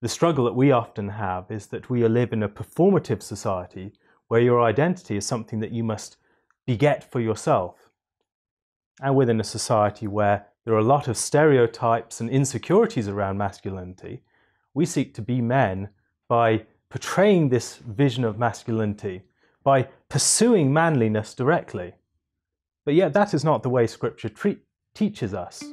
The struggle that we often have is that we live in a performative society where your identity is something that you must beget for yourself. And within a society where there are a lot of stereotypes and insecurities around masculinity, we seek to be men by portraying this vision of masculinity, by pursuing manliness directly. But yet that is not the way Scripture teaches us.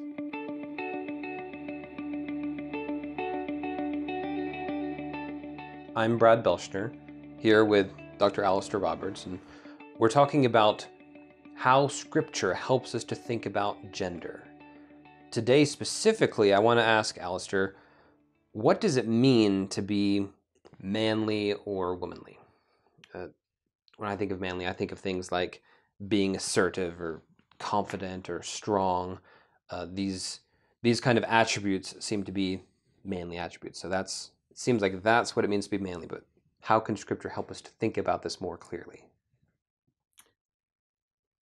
I'm Brad Belschner, here with Dr. Alastair Roberts, and we're talking about how Scripture helps us to think about gender. Today specifically, I want to ask Alastair, what does it mean to be manly or womanly? When I think of manly, I think of things like being assertive or confident or strong. These kind of attributes seem to be manly attributes. So it seems like that's what it means to be manly, but how can Scripture help us to think about this more clearly?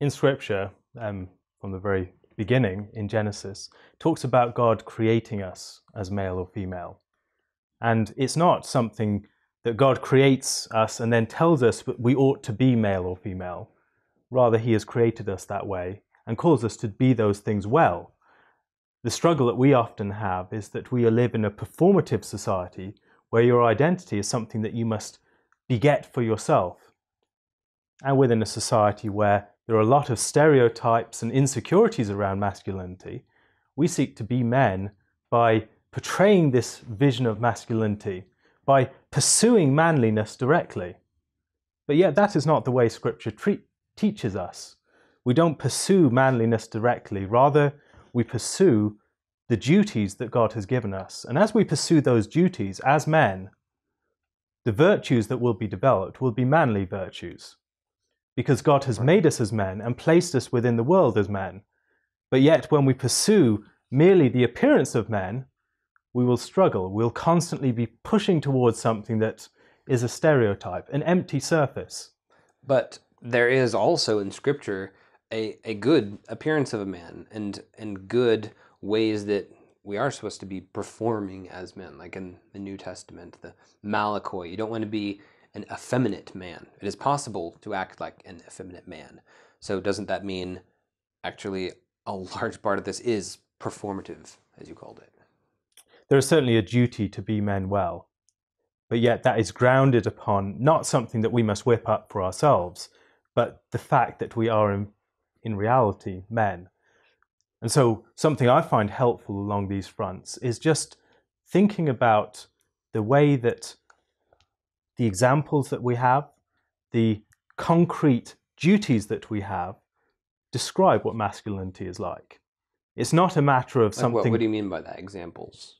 In Scripture, from the very beginning in Genesis, talks about God creating us as male or female. And it's not something that God creates us and then tells us that we ought to be male or female. Rather, He has created us that way and calls us to be those things well. The struggle that we often have is that we live in a performative society where your identity is something that you must beget for yourself. And within a society where there are a lot of stereotypes and insecurities around masculinity, we seek to be men by portraying this vision of masculinity, by pursuing manliness directly. But yet that is not the way Scripture teaches us. We don't pursue manliness directly, rather we pursue the duties that God has given us. And as we pursue those duties as men, the virtues that will be developed will be manly virtues. Because God has made us as men and placed us within the world as men. But yet when we pursue merely the appearance of men, we will struggle. We'll constantly be pushing towards something that is a stereotype, an empty surface. But there is also in Scripture a good appearance of a man and good ways that we are supposed to be performing as men, like in the New Testament, the Malakoi. You don't want to be an effeminate man. It is possible to act like an effeminate man. So doesn't that mean actually a large part of this is performative, as you called it? There is certainly a duty to be men well, but yet that is grounded upon not something that we must whip up for ourselves, but the fact that we are in reality men. And so something I find helpful along these fronts is just thinking about the way that the examples that we have, the concrete duties that we have, describe what masculinity is like. It's not a matter of something... What do you mean by that, examples?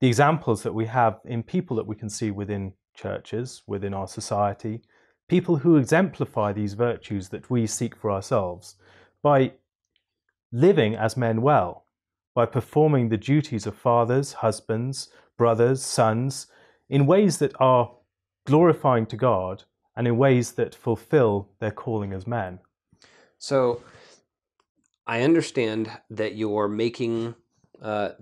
The examples that we have in people that we can see within churches, within our society, people who exemplify these virtues that we seek for ourselves by living as men well, by performing the duties of fathers, husbands, brothers, sons, in ways that are glorifying to God and in ways that fulfill their calling as men. So I understand that you're making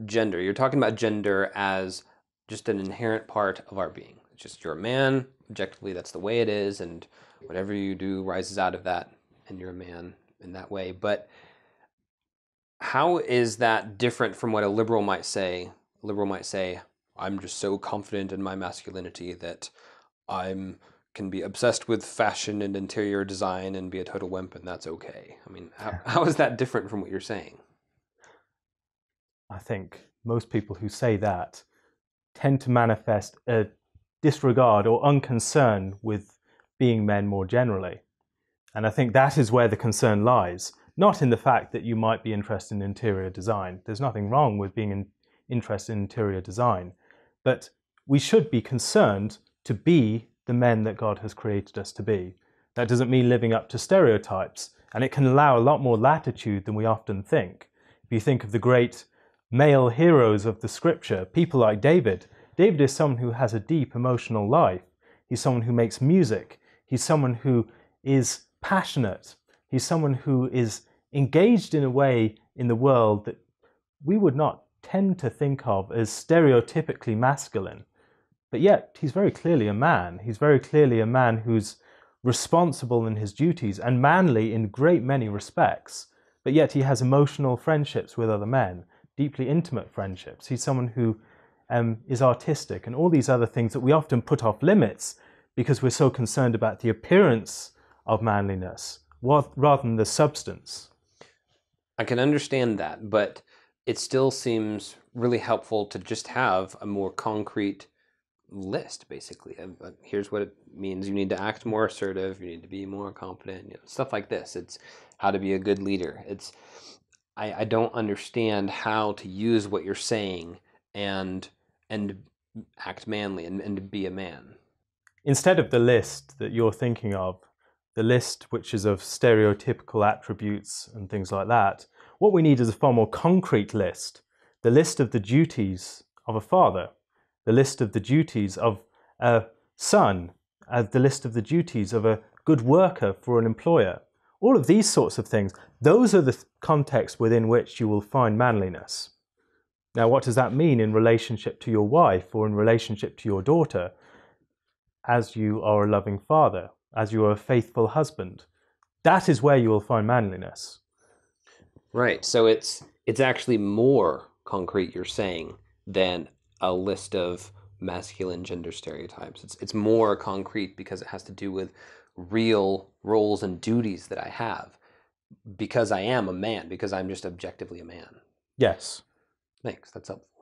gender. You're talking about gender as just an inherent part of our being. It's just you're a man, objectively that's the way it is, and whatever you do rises out of that, and you're a man in that way. But how is that different from what a liberal might say? A liberal might say, I'm just so confident in my masculinity that I can be obsessed with fashion and interior design and be a total wimp, and that's okay. I mean, how is that different from what you're saying? I think most people who say that tend to manifest a disregard or unconcern with being men more generally. And I think that is where the concern lies, not in the fact that you might be interested in interior design. There's nothing wrong with being interested in interior design, but we should be concerned to be the men that God has created us to be. That doesn't mean living up to stereotypes, and it can allow a lot more latitude than we often think. If you think of the great male heroes of the Scripture, people like David. David is someone who has a deep emotional life. He's someone who makes music. He's someone who is passionate. He's someone who is engaged in a way in the world that we would not tend to think of as stereotypically masculine. but yet he's very clearly a man. He's very clearly a man who's responsible in his duties and manly in great many respects, but yet he has emotional friendships with other men, deeply intimate friendships. He's someone who is artistic and all these other things that we often put off limits because we're so concerned about the appearance of manliness rather than the substance. I can understand that, but it still seems really helpful to just have a more concrete list, basically. Here's what it means. You need to act more assertive. You need to be more confident. Stuff like this. It's how to be a good leader. I don't understand how to use what you're saying and act manly and to be a man. Instead of the list that you're thinking of, the list which is of stereotypical attributes and things like that, what we need is a far more concrete list. The list of the duties of a father, the list of the duties of a son, the list of the duties of a good worker for an employer. All of these sorts of things, those are the contexts within which you will find manliness. Now, what does that mean in relationship to your wife or in relationship to your daughter? As you are a loving father, as you are a faithful husband, that is where you will find manliness. Right. So it's actually more concrete, you're saying, than a list of masculine gender stereotypes. It's more concrete because it has to do with real roles and duties that I have because I am a man, because I'm just objectively a man. Yes. Thanks. That's helpful.